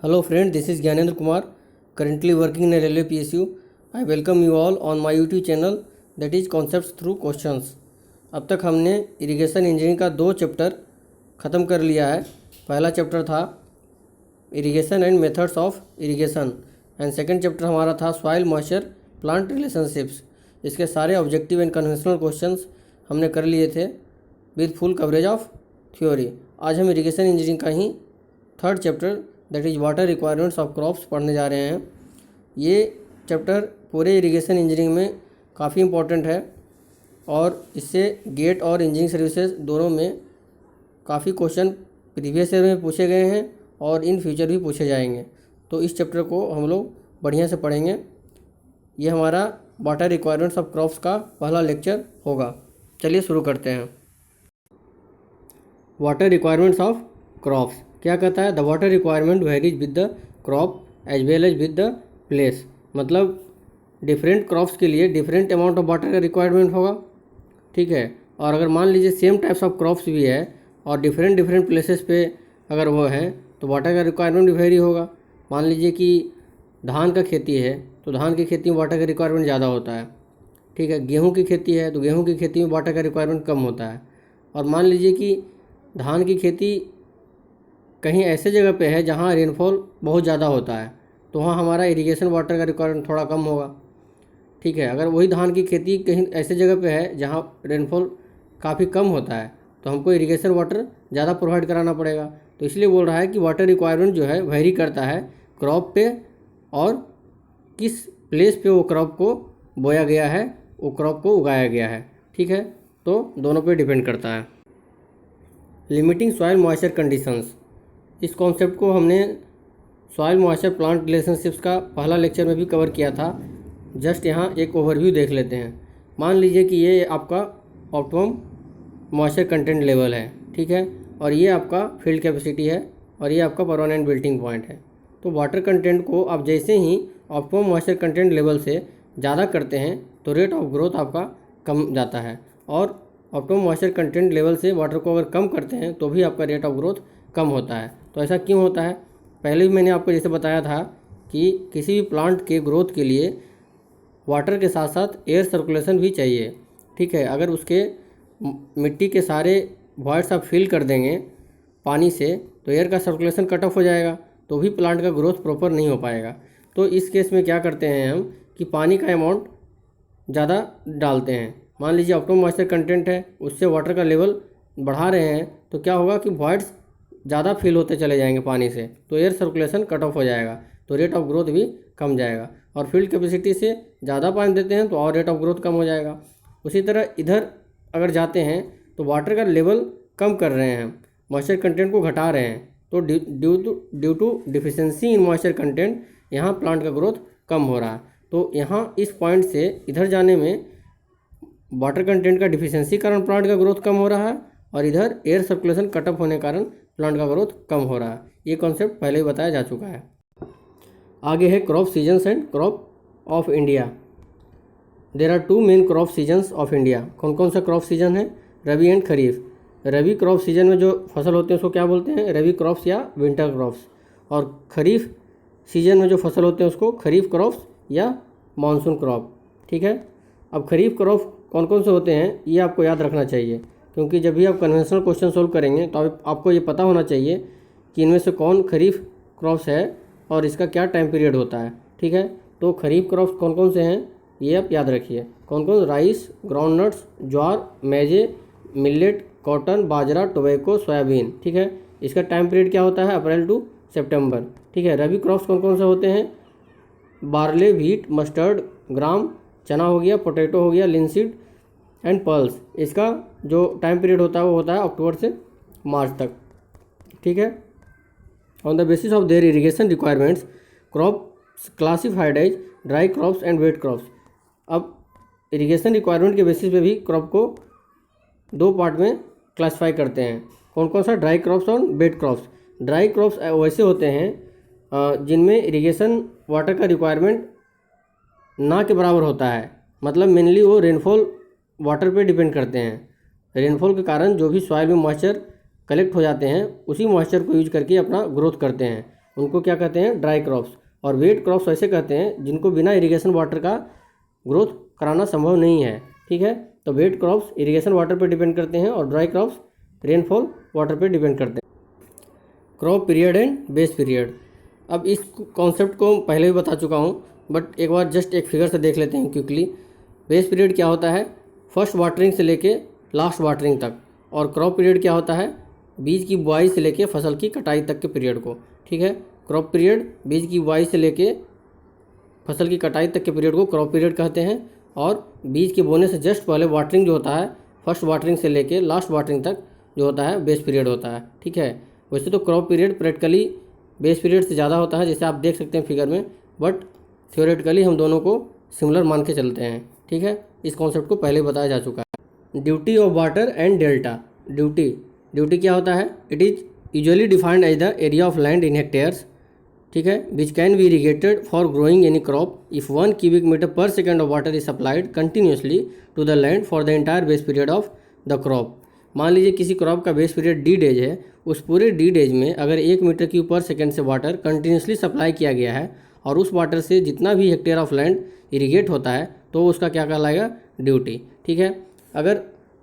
Hello friend, this is Gyanendra Kumar, currently working in a railway PSU. I welcome you all on my YouTube channel that is Concepts Through Questions. अब तक हमने irrigation engineering का 2 chapter ख़त्म कर लिया है। पहला chapter था irrigation and methods of irrigation and second chapter हमारा था सॉइल मॉइस्चर प्लांट रिलेशनशिप्स। इसके सारे ऑब्जेक्टिव एंड कन्वेंशनल क्वेश्चंस हमने कर लिए थे with full coverage of theory. आज हम इरिगेशन इंजीनियरिंग का ही third chapter that is water requirements of crops पढ़ने जा रहे हैं। ये चैप्टर पूरे इरिगेशन इंजीनियरिंग में काफ़ी इम्पोर्टेंट है और इससे गेट और इंजीनियरिंग सर्विसेज दोनों में काफ़ी क्वेश्चन प्रीवियस ईयर में पूछे गए हैं और इन फ्यूचर भी पूछे जाएंगे। तो इस चैप्टर को हम लोग बढ़िया से पढ़ेंगे। ये हमारा वाटर रिक्वायरमेंट्स ऑफ क्रॉप्स का पहला लेक्चर होगा। चलिए शुरू करते हैं। वाटर रिक्वायरमेंट्स ऑफ क्रॉप्स क्या कहता है? The water requirement varies with the crop as well as with the place. मतलब डिफरेंट क्रॉप्स के लिए डिफरेंट अमाउंट ऑफ वाटर का रिक्वायरमेंट होगा, ठीक है। और अगर मान लीजिए सेम टाइप्स ऑफ क्रॉप्स भी है और डिफरेंट प्लेसेस पे अगर वो है तो वाटर का रिक्वायरमेंट भी वेरी होगा। मान लीजिए कि धान का खेती है तो धान की खेती में वाटर का रिक्वायरमेंट ज़्यादा होता है, ठीक है। गेहूँ की खेती है तो गेहूँ की खेती में वाटर का रिक्वायरमेंट कम होता है। और मान लीजिए कि धान की खेती कहीं ऐसे जगह पे है जहाँ रेनफॉल बहुत ज़्यादा होता है तो वहाँ हमारा इरिगेशन वाटर का रिक्वायरमेंट थोड़ा कम होगा, ठीक है। अगर वही धान की खेती कहीं ऐसे जगह पे है जहाँ रेनफॉल काफ़ी कम होता है तो हमको इरिगेशन वाटर ज़्यादा प्रोवाइड कराना पड़ेगा। तो इसलिए बोल रहा है कि वाटर रिक्वायरमेंट जो है वेरी करता है क्रॉप पे और किस प्लेस पे वो क्रॉप को बोया गया है, वो क्रॉप को उगाया गया है, ठीक है। तो दोनों पे डिपेंड करता है। लिमिटिंग सॉइल मॉइस्चर कंडीशंस, इस कॉन्सेप्ट को हमने सॉइल मॉइस्चर प्लांट रिलेशनशिप्स का पहला लेक्चर में भी कवर किया था। जस्ट यहाँ एक ओवरव्यू देख लेते हैं। मान लीजिए कि ये आपका ऑप्टिमम मॉइस्चर कंटेंट लेवल है, ठीक है, और ये आपका फील्ड कैपेसिटी है और ये आपका परमानेंट बिल्टिंग पॉइंट है। तो वाटर कंटेंट को आप जैसे ही ऑप्टिमम मॉइस्चर कंटेंट लेवल से ज़्यादा करते हैं तो रेट ऑफ ग्रोथ आपका कम जाता है, और ऑप्टिमम मॉइस्चर कंटेंट लेवल से वाटर को अगर कम करते हैं तो भी आपका रेट ऑफ ग्रोथ कम होता है। तो ऐसा क्यों होता है? पहले भी मैंने आपको जैसे बताया था कि किसी भी प्लांट के ग्रोथ के लिए वाटर के साथ साथ एयर सर्कुलेशन भी चाहिए, ठीक है। अगर उसके मिट्टी के सारे वॉइड्स आप फिल कर देंगे पानी से तो एयर का सर्कुलेशन कट ऑफ हो जाएगा, तो भी प्लांट का ग्रोथ प्रॉपर नहीं हो पाएगा। तो इस केस में क्या करते हैं हम कि पानी का अमाउंट ज़्यादा डालते हैं। मान लीजिए ऑप्टिमम मॉइस्चर कंटेंट है, उससे वाटर का लेवल बढ़ा रहे हैं तो क्या होगा कि वॉइड्स ज़्यादा फिल होते चले जाएंगे पानी से, तो एयर सर्कुलेशन कट ऑफ हो जाएगा, तो रेट ऑफ ग्रोथ भी कम जाएगा। और फील्ड कैपेसिटी से ज़्यादा पानी देते हैं तो और रेट ऑफ ग्रोथ कम हो जाएगा। उसी तरह इधर अगर जाते हैं तो वाटर का लेवल कम कर रहे हैं, मॉइस्चर कंटेंट को घटा रहे हैं, तो due to deficiency in moisture content यहाँ प्लांट का ग्रोथ कम हो रहा है। तो यहाँ इस पॉइंट से इधर जाने में वाटर कंटेंट का डिफिशेंसी कारण प्लांट का ग्रोथ कम हो रहा है और इधर एयर सर्कुलेशन कट ऑफ होने के कारण प्लांट का ग्रोथ कम हो रहा है। ये कॉन्सेप्ट पहले ही बताया जा चुका है। आगे है crop seasons and crop of India. There are 2 main crop seasons of India. कौन कौन सा क्रॉप सीजन है? Rabi and kharif. Rabi crop season में जो फसल होते हैं उसको क्या बोलते हैं? रबी क्रॉप्स या विंटर क्रॉप्स। और खरीफ सीजन में जो फसल होते हैं उसको खरीफ क्रॉप्स या मानसून क्रॉप, ठीक है। अब खरीफ क्रॉप कौन कौन से होते हैं ये आपको याद रखना चाहिए, क्योंकि जब भी आप कन्वेंशनल क्वेश्चन सोल्व करेंगे तो आपको ये पता होना चाहिए कि इनमें से कौन खरीफ क्रॉप्स है और इसका क्या टाइम पीरियड होता है, ठीक है। तो खरीफ क्रॉप्स कौन कौन से हैं ये आप याद रखिए। कौन कौन? राइस, ग्राउंडनट्स, ज्वार, मेजे, मिलेट, कॉटन, बाजरा, टोबैको, सोयाबीन, ठीक है। इसका टाइम पीरियड क्या होता है? अप्रैल टू सितंबर, ठीक है। रबी क्रॉप्स कौन कौन से होते हैं? बार्ले, व्हीट, मस्टर्ड, ग्राम, चना हो गया, पोटैटो हो गया, लिनसीड एंड पर्ल्स। इसका जो टाइम पीरियड होता है वो होता है अक्टूबर से मार्च तक, ठीक है। On the basis of their irrigation requirements crops classified as dry crops and wet crops. अब इरिगेशन रिक्वायरमेंट के बेसिस पे भी क्रॉप को 2 पार्ट में क्लासीफाई करते हैं। कौन कौन सा? ड्राई क्रॉप्स और वेट क्रॉप्स। ड्राई क्रॉप्स वैसे होते हैं जिनमें इरिगेशन वाटर का रिक्वायरमेंट ना के बराबर होता है, मतलब मेनली वो रेनफॉल वाटर पे डिपेंड करते हैं। रेनफॉल के कारण जो भी सॉइल में मॉइस्चर कलेक्ट हो जाते हैं उसी मॉइस्चर को यूज करके अपना ग्रोथ करते हैं। उनको क्या कहते हैं, ड्राई क्रॉप्स। और वेट क्रॉप्स ऐसे कहते हैं जिनको बिना इरिगेशन वाटर का ग्रोथ कराना संभव नहीं है। ठीक है, तो वेट क्रॉप्स इरिगेशन वाटर पर डिपेंड करते हैं और ड्राई क्रॉप्स रेनफॉल वाटर पर डिपेंड करते हैं। Crop period and base period. अब इस कॉन्सेप्ट को पहले भी बता चुका हूँ, बट एक बार जस्ट एक फिगर से देख लेते हैं क्विकली। बेस पीरियड क्या होता है, फर्स्ट वाटरिंग से लेके लास्ट वाटरिंग तक। और क्रॉप पीरियड क्या होता है, बीज की बुआई से लेके फसल की कटाई तक के पीरियड को। ठीक है, क्रॉप पीरियड बीज की बुआई से लेके फसल की कटाई तक के पीरियड को क्रॉप पीरियड कहते हैं। और बीज के बोने से जस्ट पहले वाटरिंग जो होता है, फर्स्ट वाटरिंग से लेके लास्ट वाटरिंग तक जो होता है बेस पीरियड होता है। ठीक है, वैसे तो crop period practically base period से ज़्यादा होता है, जैसे आप देख सकते हैं फिगर में, बट थ्योरेटिकली हम दोनों को सिमिलर मान के चलते हैं। ठीक है, इस कॉन्सेप्ट को पहले बताया जा चुका है। Duty of water and delta. Duty क्या होता है, it is usually defined as the area of land in hectares. ठीक है, which can be irrigated for growing any crop if 1 cubic meter per second of water is supplied continuously to the land for the entire base period of the crop. मान लीजिए किसी crop का base period D days है, उस पूरे D days में अगर 1 metre cube पर सेकेंड से वाटर कंटिन्यूसली सप्लाई किया गया है और उस वाटर से जितना भी हेक्टेयर ऑफ लैंड इरीगेट होता है तो उसका क्या कहलाएगा, ड्यूटी। ठीक है, अगर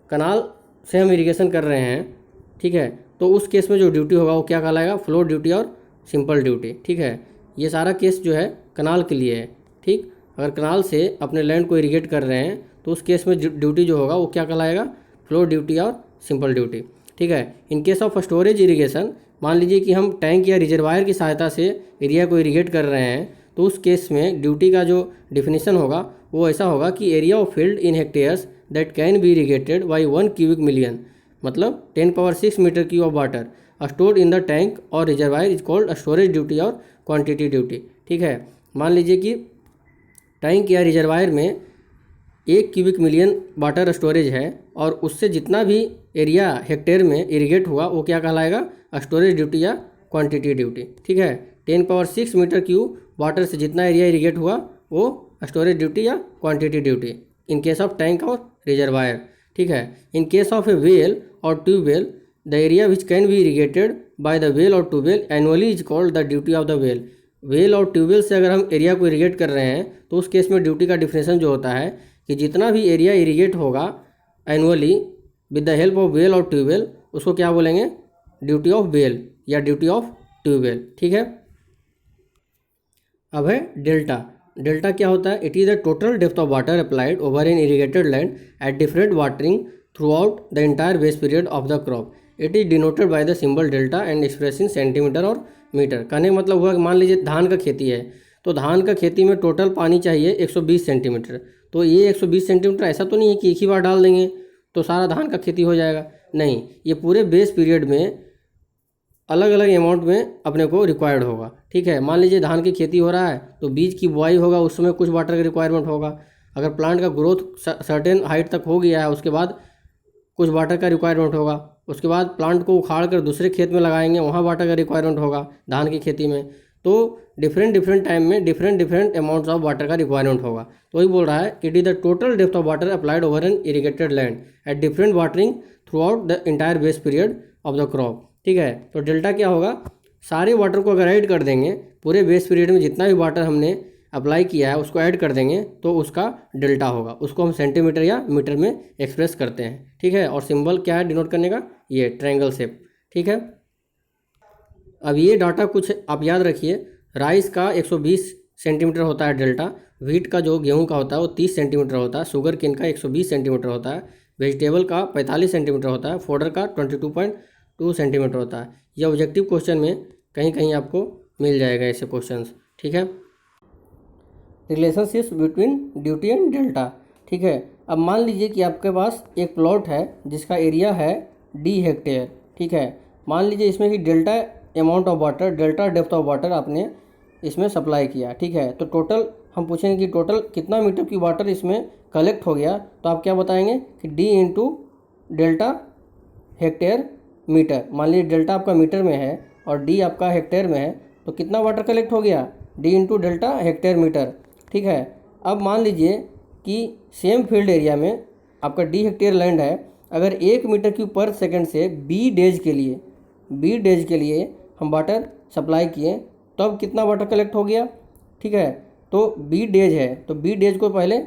कनाल से हम इरीगेशन कर रहे हैं, ठीक है, तो उस केस में जो ड्यूटी होगा वो क्या कहलाएगा, फ्लो ड्यूटी और सिंपल ड्यूटी। ठीक है, ये सारा केस जो है कनाल के लिए है। ठीक, अगर कनाल से अपने लैंड को इरीगेट कर रहे हैं तो उस केस में ड्यूटी जो होगा वो क्या कहलाएगा, फ्लो ड्यूटी और सिंपल ड्यूटी। ठीक है, in case of storage irrigation, मान लीजिए कि हम टैंक या रिजर्वायर की सहायता से एरिया को इरीगेट कर रहे हैं, तो उस केस में ड्यूटी का जो डिफिनीशन होगा वो ऐसा होगा कि area of field in hectares that can be irrigated by 1 cubic million, मतलब 10⁻6 metre cube of water stored in the tank और reservoir is called storage duty और क्वांटिटी ड्यूटी। ठीक है, मान लीजिए कि टैंक या रिजर्वायर में 1 cubic million वाटर स्टोरेज है और उससे जितना भी एरिया हेक्टेयर में इरीगेट हुआ वो क्या कहलाएगा, स्टोरेज ड्यूटी या क्वांटिटी ड्यूटी। ठीक है, 10⁻6 मीटर क्यूब वाटर से जितना एरिया इरीगेट हुआ वो स्टोरेज ड्यूटी या quantity duty in case of tank और रिजर्वायर। ठीक है, in case of a well और tubewell the area which can be irrigated by the well और tubewell annually is called the duty of the well. Well और tubewell से अगर हम area को इरीगेट कर रहे हैं तो उस केस में ड्यूटी का डिफिनेशन जो होता है कि जितना भी एरिया इरीगेट होगा annually with the help of well और ट्यूबवेल, उसको क्या बोलेंगे, ड्यूटी ऑफ वेल या ड्यूटी ऑफ ट्यूबवेल। ठीक है, अब है डेल्टा। डेल्टा क्या होता है, it is the total depth of water applied over an irrigated land at different watering throughout the entire base period of the crop. It is denoted by the symbol delta and express in centimetre और metre. कहने का मतलब हुआ कि मान लीजिए धान का खेती है, तो धान का खेती में टोटल पानी चाहिए 120 सेंटीमीटर। तो ये 120 सेंटीमीटर ऐसा तो नहीं है कि एक ही बार डाल देंगे तो सारा धान का खेती हो जाएगा, नहीं, ये पूरे बेस पीरियड में अलग अलग अमाउंट में अपने को रिक्वायर्ड होगा। ठीक है, मान लीजिए धान की खेती हो रहा है तो बीज की बुआई होगा, उस समय कुछ वाटर का रिक्वायरमेंट होगा। अगर प्लांट का ग्रोथ सर्टेन हाइट तक हो गया है उसके बाद कुछ वाटर का रिक्वायरमेंट होगा। उसके बाद प्लांट को उखाड़ कर दूसरे खेत में लगाएंगे, वहाँ वाटर का रिक्वायरमेंट होगा धान की खेती में। तो डिफरेंट टाइम में डिफरेंट अमाउंट्स ऑफ वाटर का रिक्वायरमेंट होगा। तो वही बोल रहा है it is the total depth of water applied over an irrigated land at different watering throughout the entire base period of the crop. ठीक है, तो डेल्टा क्या होगा, सारे वाटर को अगर ऐड कर देंगे, पूरे बेस पीरियड में जितना भी वाटर हमने अप्लाई किया है उसको ऐड कर देंगे तो उसका डेल्टा होगा। उसको हम सेंटीमीटर या मीटर में एक्सप्रेस करते हैं। ठीक है, और सिंबल क्या है डिनोट करने का, ये ट्रायंगल शेप। ठीक है, अब ये डाटा कुछ आप याद रखिए, राइस का 120 सेंटीमीटर होता है डेल्टा, व्हीट का जो गेहूं का होता है वो 30 सेंटीमीटर होता है, शुगर केन का 120 सेंटीमीटर होता है, वेजिटेबल का 45 सेंटीमीटर होता है, फोडर का 22.2 सेंटीमीटर होता है। यह ऑब्जेक्टिव क्वेश्चन में कहीं कहीं आपको मिल जाएगा ऐसे क्वेश्चंस। ठीक है, relationships between duty and delta. ठीक है, अब मान लीजिए कि आपके पास एक प्लॉट है जिसका एरिया है डी हेक्टेयर। ठीक है, मान लीजिए इसमें कि delta amount of water, delta depth of water आपने इसमें सप्लाई किया। ठीक है, तो टोटल हम पूछेंगे कि टोटल कितना मीटर की वाटर इसमें कलेक्ट हो गया, तो आप क्या बताएंगे कि D into delta hectare metre. मान लीजिए डेल्टा आपका मीटर में है और डी आपका हेक्टेयर में है, तो कितना वाटर कलेक्ट हो गया, D into delta hectare metre. ठीक है, अब मान लीजिए कि सेम फील्ड एरिया में आपका डी हेक्टेयर लैंड है, अगर 1 मीटर क्यूब पर सेकंड से बी डेज के लिए हम वाटर सप्लाई किए तब कितना वाटर कलेक्ट हो गया, ठीक है। तो बी डेज है, तो बी डेज को पहले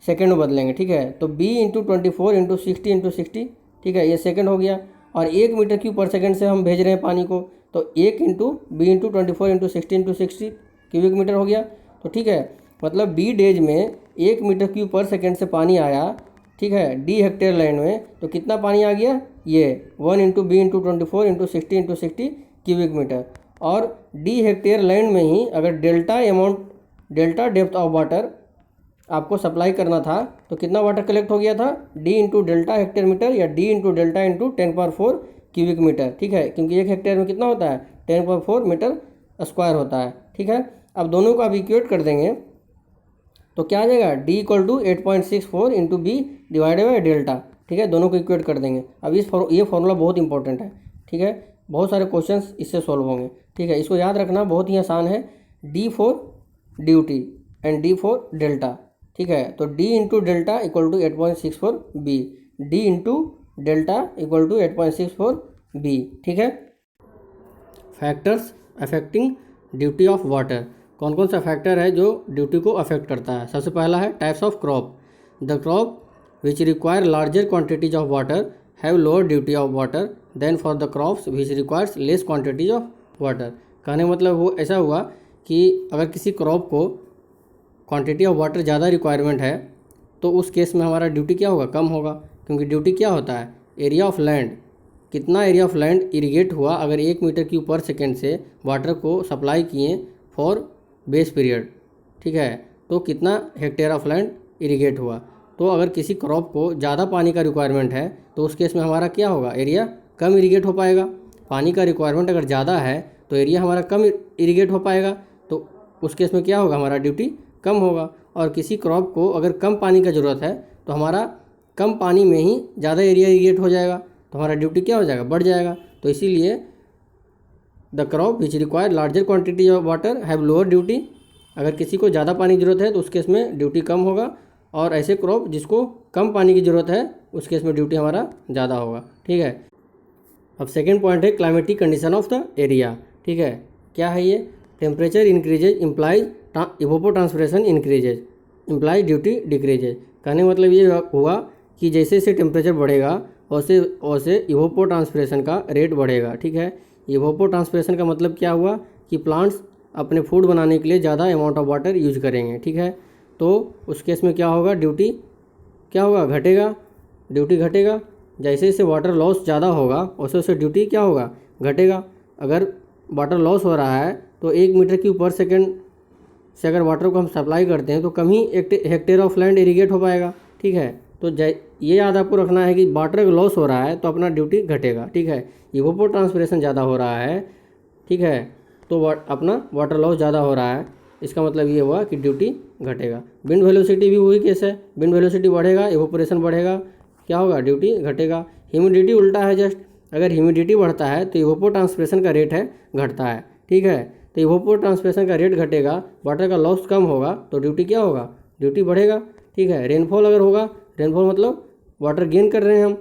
सेकेंड में बदलेंगे, ठीक है। तो बी इंटू 24 इंटू 60, ठीक है, ये सेकेंड हो गया। और 1 मीटर क्यूब पर सेकेंड से हम भेज रहे हैं पानी को, तो 1 into B into 24 into 60 cubic metre हो गया। तो ठीक है, मतलब बी डेज में 1 मीटर क्यूब पर सेकेंड से पानी आया, ठीक है, डी हेक्टेयर लैंड में। तो कितना पानी आ गया, ये 1 into B into 24 into 60 cubic metre. और डी हेक्टेयर लैंड में ही अगर डेल्टा डेप्थ ऑफ वाटर आपको सप्लाई करना था, तो कितना वाटर कलेक्ट हो गया था, d into delta hectare metre या d into delta into 10⁴ cubic metre, ठीक है, क्योंकि 1 हेक्टेयर में कितना होता है, 10⁴ मीटर स्क्वायर होता है, ठीक है। अब दोनों को आप इक्वेट कर देंगे तो क्या आ जाएगा, D equal to 8.64 into B divided by delta, ठीक है, दोनों को इक्वेट कर देंगे। अब ये फॉर्मूला बहुत इंपॉर्टेंट है, ठीक है, बहुत सारे क्वेश्चंस इससे सॉल्व होंगे, ठीक है। इसको याद रखना बहुत ही आसान है, D for duty and D for delta, ठीक है। तो D into delta equal to 8.64 B, D into delta equal to 8.64 B, ठीक है। Factors affecting duty of water, कौन कौन सा फैक्टर है जो ड्यूटी को अफेक्ट करता है। सबसे पहला है types of crop, the crop which require larger quantities of water have lower duty of water than for the crops which requires less quantities of water. कहने का मतलब वो ऐसा हुआ कि अगर किसी क्रॉप को क्वांटिटी ऑफ वाटर ज़्यादा रिक्वायरमेंट है तो उस केस में हमारा ड्यूटी क्या होगा, कम होगा, क्योंकि ड्यूटी क्या होता है, एरिया ऑफ लैंड, कितना एरिया ऑफ लैंड इरिगेट हुआ अगर 1 मीटर क्यूब पर सेकेंड से वाटर को सप्लाई किए फॉर बेस पीरियड, ठीक है, तो कितना हेक्टेयर ऑफ लैंड इरिगेट हुआ। तो अगर किसी क्रॉप को ज़्यादा पानी का रिक्वायरमेंट है तो उस केस में हमारा क्या होगा, एरिया कम इरिगेट हो पाएगा। पानी का रिक्वायरमेंट अगर ज़्यादा है तो एरिया हमारा कम इरिगेट हो पाएगा, तो उस केस में क्या होगा, हमारा ड्यूटी कम होगा। और किसी क्रॉप को अगर कम पानी का ज़रूरत है तो हमारा कम पानी में ही ज़्यादा एरिया इरिगेट हो जाएगा, तो हमारा ड्यूटी क्या हो जाएगा, बढ़ जाएगा। तो इसीलिए the crop which require larger quantity of water have lower duty, अगर किसी को ज़्यादा पानी की ज़रूरत है तो उस केस में ड्यूटी कम होगा, और ऐसे क्रॉप जिसको कम पानी की ज़रूरत है उस केस में ड्यूटी हमारा ज़्यादा होगा, ठीक है। अब सेकेंड पॉइंट है climatic condition of the area, ठीक है, क्या है ये, temperature increases implies evapotranspiration increases implies duty decreases. कहने का मतलब ये हुआ कि जैसे जैसे टेम्परेचर बढ़ेगा वैसे वैसे इवोपोट्रांसपिरेशन का रेट बढ़ेगा, ठीक है। इवोपोट्रांसपिरेशन का मतलब क्या हुआ कि प्लांट्स अपने फूड बनाने के लिए ज़्यादा अमाउंट ऑफ वाटर यूज करेंगे, ठीक है। तो उस केस में क्या होगा, ड्यूटी क्या होगा, घटेगा, ड्यूटी घटेगा। जैसे जैसे वाटर लॉस ज़्यादा होगा वैसे वैसे ड्यूटी क्या होगा, घटेगा। अगर वाटर लॉस हो रहा है तो 1 मीटर क्यूब पर सेकेंड से अगर वाटर को हम सप्लाई करते हैं तो कम ही हेक्टेयर ऑफ लैंड इरिगेट हो पाएगा, ठीक है। तो ये याद आपको रखना है कि वाटर का लॉस हो रहा है तो अपना ड्यूटी घटेगा, ठीक है। इवोपोट्रांसपिरेशन ज़्यादा हो रहा है, ठीक है, तो अपना वाटर लॉस ज़्यादा हो रहा है, इसका मतलब ये हुआ कि ड्यूटी घटेगा। विंड वेलोसिटी भी वही केस है, विंड वेलोसिटी बढ़ेगा इवोपोरेशन बढ़ेगा, क्या होगा, ड्यूटी घटेगा। ह्यूमिडिटी उल्टा है जस्ट, अगर ह्यूमिडिटी बढ़ता है तो इवोपोट्रांसपिरेशन का रेट है घटता है, ठीक है। तो इवोपोट्रांसपिरेशन का रेट घटेगा, वाटर का लॉस कम होगा तो ड्यूटी क्या होगा, ड्यूटी बढ़ेगा, ठीक है। रेनफॉल अगर होगा, रेनफॉल मतलब वाटर गेन कर रहे हैं हम,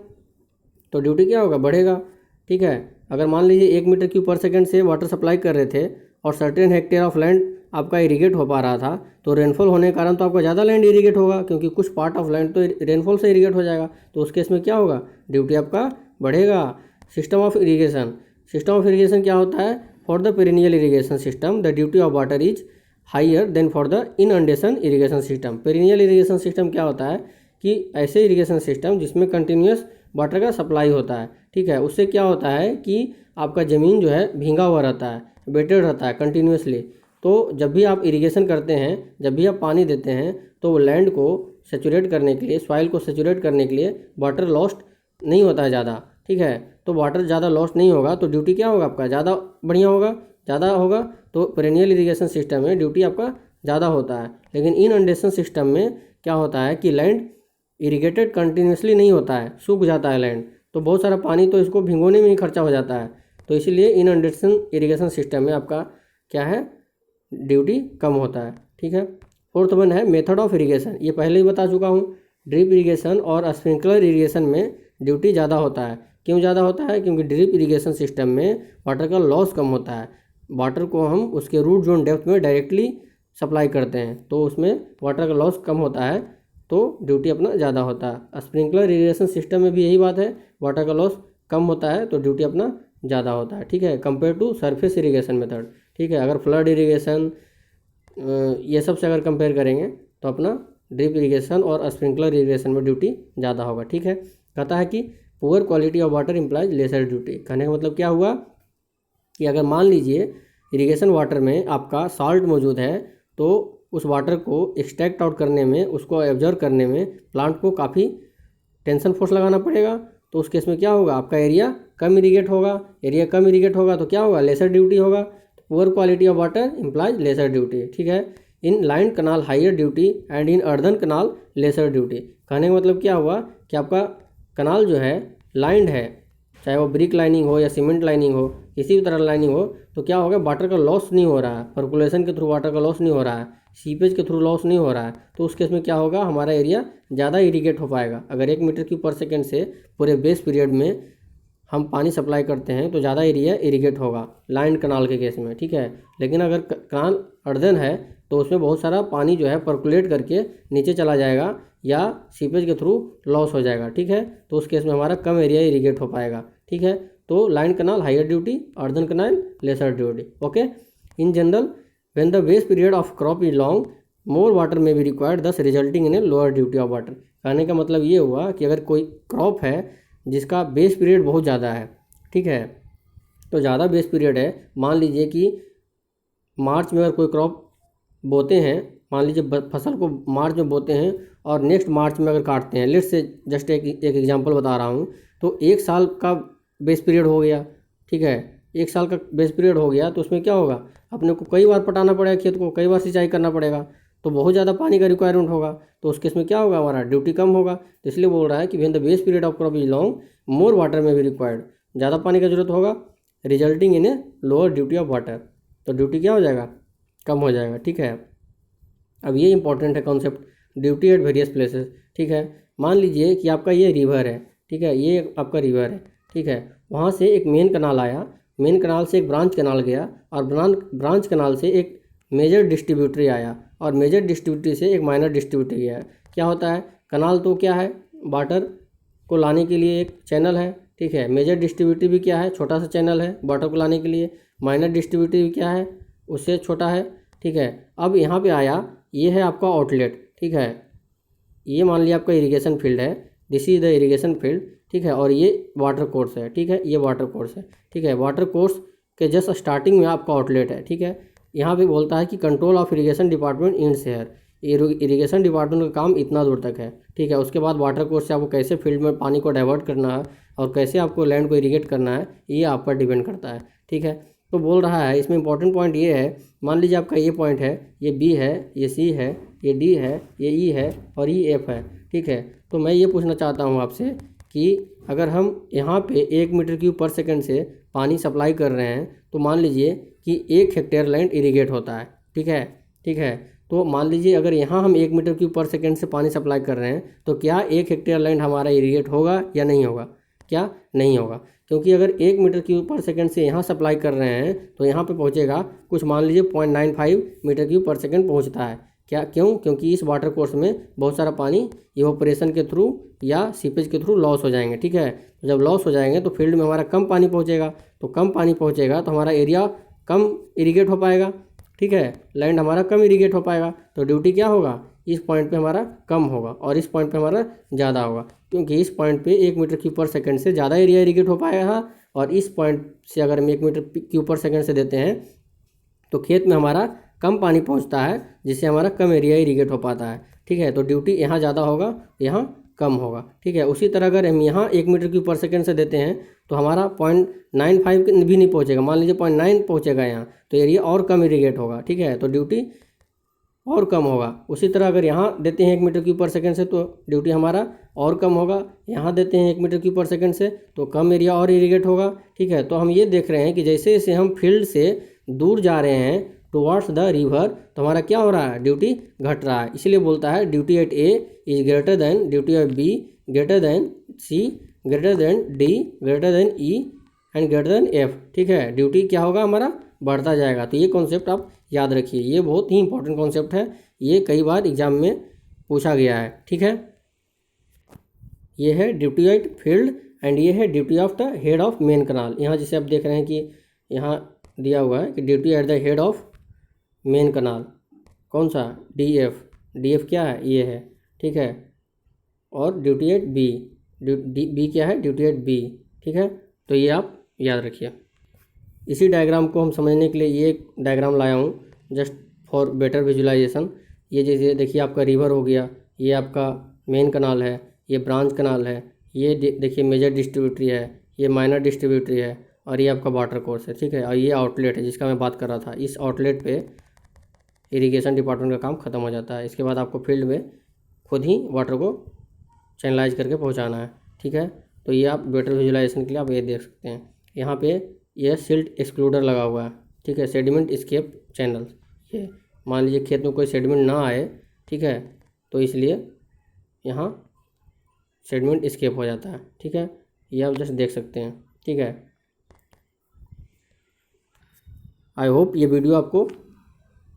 तो ड्यूटी क्या होगा, बढ़ेगा, ठीक है। अगर मान लीजिए 1 मीटर क्यूब पर सेकेंड से वाटर सप्लाई कर रहे थे और सर्टेन हेक्टेयर ऑफ लैंड आपका इरीगेट हो पा रहा था, तो रेनफॉल होने के कारण तो आपका ज़्यादा लैंड इरीगेट होगा, क्योंकि कुछ पार्ट ऑफ लैंड तो रेनफॉल से इरीगेट हो जाएगा, तो उस केस में क्या होगा, ड्यूटी आपका बढ़ेगा। System of irrigation, system of irrigation क्या होता है, for the perennial irrigation system the duty of water is higher than for the inundation irrigation system. Perennial irrigation system क्या होता है कि ऐसे इरीगेशन सिस्टम जिसमें कंटिन्यूस वाटर का सप्लाई होता है, ठीक है, उससे क्या होता है कि आपका ज़मीन जो है भींगा हुआ रहता है, वेटेड रहता है कंटिन्यूसली। तो जब भी आप इरिगेशन करते हैं, जब भी आप पानी देते हैं, तो लैंड को सेचुरेट करने के लिए, सॉइल को सेचुरेट करने के लिए वाटर लॉस्ट नहीं होता है ज़्यादा, ठीक है। तो वाटर ज़्यादा लॉस्ट नहीं होगा तो ड्यूटी क्या होगा, आपका ज़्यादा बढ़िया होगा, ज़्यादा होगा। तो पेरेनियल इरिगेशन सिस्टम में ड्यूटी आपका ज़्यादा होता है। लेकिन इनअंडेशन सिस्टम में क्या होता है कि लैंड इरिगेटेड कंटिन्यूसली नहीं होता है, सूख जाता है लैंड, तो बहुत सारा पानी तो इसको भिगोने में ही खर्चा हो जाता है। तो इसीलिए इनअंडेशन इरिगेशन सिस्टम में आपका क्या है, ड्यूटी कम होता है, ठीक है। फोर्थ वन है मेथड ऑफ इरिगेशन, ये पहले ही बता चुका हूँ। ड्रिप इरिगेशन और स्प्रिंकलर इरिगेशन में ड्यूटी ज़्यादा होता है। क्यों ज़्यादा होता है, क्योंकि ड्रिप इरिगेशन सिस्टम में वाटर का लॉस कम होता है। वाटर को हम उसके रूट जोन डेप्थ में डायरेक्टली सप्लाई करते हैं तो उसमें वाटर का लॉस कम होता है, तो ड्यूटी अपना ज़्यादा होता है। स्प्रिंकलर इरिगेशन सिस्टम में भी यही बात है, वाटर का लॉस कम होता है तो ड्यूटी अपना ज़्यादा होता है, ठीक है, compare to surface irrigation method, ठीक है। अगर फ्लड इरिगेशन ये सब से अगर कंपेयर करेंगे तो अपना ड्रिप इरिगेशन और स्प्रिंकलर इरिगेशन में ड्यूटी ज़्यादा होगा, ठीक है। कहता है कि poor quality of water implies lesser duty. कहने का मतलब क्या हुआ कि अगर मान लीजिए इरिगेशन वाटर में आपका सॉल्ट मौजूद है तो उस वाटर को एक्सट्रैक्ट आउट करने में, उसको एब्जॉर्व करने में प्लांट को काफ़ी टेंशन फोर्स लगाना पड़ेगा, तो उस केस में क्या होगा, आपका एरिया कम इरीगेट होगा। एरिया कम इरीगेट होगा तो क्या होगा, लेसर ड्यूटी होगा। Poor quality of water implies lesser duty, ठीक है। In line canal higher duty and in earthen canal lesser duty. कहने का मतलब क्या हुआ कि आपका कनाल जो है लाइंड है, चाहे वो ब्रिक लाइनिंग हो या सीमेंट लाइनिंग हो, किसी भी तरह लाइनिंग हो, तो क्या होगा, वाटर का लॉस नहीं हो रहा है, पर्कुलेशन के थ्रू वाटर का लॉस नहीं हो रहा है, सीपेज के थ्रू लॉस नहीं हो रहा है, तो उस केस में क्या होगा, हमारा एरिया ज़्यादा इरीगेट हो पाएगा। अगर 1 मीटर क्यूब पर सेकेंड से पूरे बेस पीरियड में हम पानी सप्लाई करते हैं तो ज़्यादा एरिया इरीगेट होगा लाइन कनाल के केस में, ठीक है। लेकिन अगर कनाल अर्दन है तो उसमें बहुत सारा पानी जो है पर्कुलेट करके नीचे चला जाएगा या सीपेज के थ्रू लॉस हो जाएगा, ठीक है। तो उस केस में हमारा कम एरिया इरीगेट हो पाएगा, ठीक है। तो line canal higher duty, earthen canal lesser duty, okay. In general when the base period of crop is long more water may be required thus resulting in a lower duty of water. कहने का मतलब ये हुआ कि अगर कोई crop है जिसका बेस पीरियड बहुत ज़्यादा है, ठीक है, तो ज़्यादा बेस पीरियड है, मान लीजिए कि मार्च में अगर कोई क्रॉप बोते हैं, मान लीजिए फसल को मार्च में बोते हैं और नेक्स्ट मार्च में अगर काटते हैं, लेट्स से जस्ट एक एग्जांपल बता रहा हूँ, तो 1 साल का बेस पीरियड हो गया, ठीक है, 1 साल का बेस पीरियड हो गया, तो उसमें क्या होगा, अपने को कई बार पटाना पड़ेगा, खेत को कई बार सिंचाई करना पड़ेगा, तो बहुत ज़्यादा पानी का रिक्वायरमेंट होगा, तो उस केस में क्या होगा, हमारा ड्यूटी कम होगा। तो इसलिए बोल रहा है कि when the base period of crop is long more water में भी रिक्वायर्ड, ज़्यादा पानी का जरूरत होगा, resulting in a lower duty of water, तो ड्यूटी क्या हो जाएगा, कम हो जाएगा, ठीक है। अब ये इंपॉर्टेंट है concept, duty at various places, ठीक है। मान लीजिए कि आपका ये रिवर है, ठीक है, ये आपका रिवर है, ठीक है, वहाँ से एक मेन कनाल आया, मेन कनाल से एक ब्रांच कनाल गया और ब्रांच कनाल से एक मेजर डिस्ट्रीब्यूटरी आया और मेजर डिस्ट्रीब्यूटरी से एक माइनर डिस्ट्रीब्यूटरी गया। क्या होता है, कनाल तो क्या है, वाटर को लाने के लिए एक चैनल है, ठीक है, मेजर डिस्ट्रीब्यूटरी भी क्या है, छोटा सा चैनल है वाटर को लाने के लिए, माइनर डिस्ट्रीब्यूटरी भी क्या है, उससे छोटा है, ठीक है। अब यहाँ पे आया, ये है आपका आउटलेट, ठीक है, ये मान लिया आपका इरिगेशन फील्ड है, this is the irrigation field, ठीक है, और ये वाटर कोर्स है, ठीक है, ये वाटर कोर्स है, ठीक है। वाटर कोर्स के जस्ट स्टार्टिंग में आपका आउटलेट है, ठीक है। यहाँ पे बोलता है कि control of irrigation department in share, irrigation department का काम इतना दूर तक है, ठीक है। उसके बाद वाटर कोर्स से आपको कैसे फील्ड में पानी को डाइवर्ट करना है और कैसे आपको लैंड को इरीगेट करना है, ये आप पर डिपेंड करता है, ठीक है। तो बोल रहा है इसमें इंपॉर्टेंट पॉइंट ये है, मान लीजिए आपका ये पॉइंट है, ये बी है, ये सी है, ये डी है, ये ई है और ये एफ है, ठीक है। तो मैं ये पूछना चाहता हूँ आपसे कि अगर हम यहाँ पे 1 मीटर क्यूब पर सेकंड से पानी सप्लाई कर रहे हैं तो मान लीजिए कि 1 हेक्टेयर लैंड इरीगेट होता है, ठीक है, ठीक है। तो मान लीजिए अगर यहाँ हम 1 मीटर क्यूब पर सेकंड से पानी सप्लाई कर रहे हैं तो क्या 1 हेक्टेयर लैंड हमारा इरीगेट होगा या नहीं होगा, क्या नहीं होगा, क्योंकि अगर 1 मीटर क्यूब पर सेकंड से यहाँ सप्लाई कर रहे हैं तो यहाँ पे पहुँचेगा कुछ, मान लीजिए 0.95 मीटर क्यूब पर सेकंड पहुँचता है, क्या, क्यों, क्योंकि इस वाटर कोर्स में बहुत सारा पानी इवोपरेशन के थ्रू या सीपेज के थ्रू लॉस हो जाएंगे, ठीक है। तो जब लॉस हो जाएंगे तो फील्ड में हमारा कम पानी पहुँचेगा, तो कम पानी पहुँचेगा तो हमारा एरिया कम इरीगेट हो पाएगा, ठीक है, लैंड हमारा कम इरीगेट हो पाएगा, तो ड्यूटी क्या होगा, इस पॉइंट पे हमारा कम होगा और इस पॉइंट पे हमारा ज़्यादा होगा, क्योंकि इस पॉइंट पे 1 मीटर क्यूब पर सेकंड से ज़्यादा एरिया इरीगेट हो पाएगा और इस पॉइंट से अगर हम 1 मीटर क्यूब पर सेकंड से देते हैं तो खेत में हमारा कम पानी पहुंचता है, जिससे हमारा कम एरिया इरीगेट हो पाता है, ठीक है। तो ड्यूटी यहाँ ज़्यादा होगा, यहाँ कम होगा, ठीक है। उसी तरह अगर हम यहाँ 1 मीटर क्यूब पर सेकंड से देते हैं तो हमारा 0.95 भी नहीं पहुँचेगा, मान लीजिए 0.9 पहुँचेगा यहाँ, तो एरिया और कम इरीगेट होगा, ठीक है, तो ड्यूटी और कम होगा। उसी तरह अगर यहाँ देते हैं 1 मीटर क्यूब पर सेकंड से तो ड्यूटी हमारा और कम होगा, यहाँ देते हैं 1 मीटर क्यूब पर सेकंड से तो कम एरिया और इरीगेट होगा, ठीक है। तो हम ये देख रहे हैं कि जैसे जैसे हम फील्ड से दूर जा रहे हैं टुवार्ड्स द रिवर तो हमारा क्या हो रहा है, ड्यूटी घट रहा है। इसलिए बोलता है duty at A is greater than duty of B, greater than C, greater than D, greater than E and greater than F, ठीक है। ड्यूटी क्या होगा, हमारा बढ़ता जाएगा। तो ये कॉन्सेप्ट आप याद रखिए, ये बहुत ही इंपॉर्टेंट कॉन्सेप्ट है, ये कई बार एग्जाम में पूछा गया है। ठीक है, ये है ड्यूटी एट फील्ड एंड ये है duty of the head of main canal. यहाँ जैसे आप देख रहे हैं कि यहाँ दिया हुआ है कि duty at the head of main canal, कौन सा, डीएफ, डीएफ क्या है, ये है। ठीक है, और ड्यूटी एट बी, बी क्या है, ड्यूटी एट बी। ठीक है, तो ये आप याद रखिए। इसी डायग्राम को हम समझने के लिए ये एक डायग्राम लाया हूँ जस्ट फॉर बेटर विजुलाइजेशन। ये जैसे देखिए आपका रिवर हो गया, ये आपका मेन कनाल है, ये ब्रांच कनाल है, ये देखिए मेजर डिस्ट्रीब्यूटरी है, ये माइनर डिस्ट्रीब्यूटरी है, और ये आपका वाटर कोर्स है। ठीक है, और ये आउटलेट है जिसका मैं बात कर रहा था। इस आउटलेट पे इरिगेशन डिपार्टमेंट का काम ख़त्म हो जाता है। इसके बाद आपको फील्ड में खुद ही वाटर को चैनलाइज करके पहुंचाना है। ठीक है, तो ये आप बेटर विजुलाइजेशन के लिए आप ये देख सकते हैं। यहाँ पे ये सिल्ट एक्सक्लूडर लगा हुआ है। ठीक है, सेडिमेंट एस्केप चैनल, ये मान लीजिए खेत में कोई सेडिमेंट ना आए, ठीक है, तो इसलिए यहाँ सेडिमेंट एस्केप हो जाता है। ठीक है, ये आप जस्ट देख सकते हैं। ठीक है, आई होप ये वीडियो आपको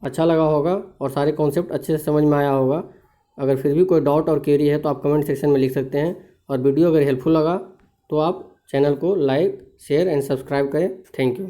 अच्छा लगा होगा और सारे कॉन्सेप्ट अच्छे से समझ में आया होगा। अगर फिर भी कोई डाउट और क्वेरी है तो आप कमेंट सेक्शन में लिख सकते हैं, और वीडियो अगर हेल्पफुल लगा तो आप चैनल को लाइक, शेयर एंड सब्सक्राइब करें। Thank you.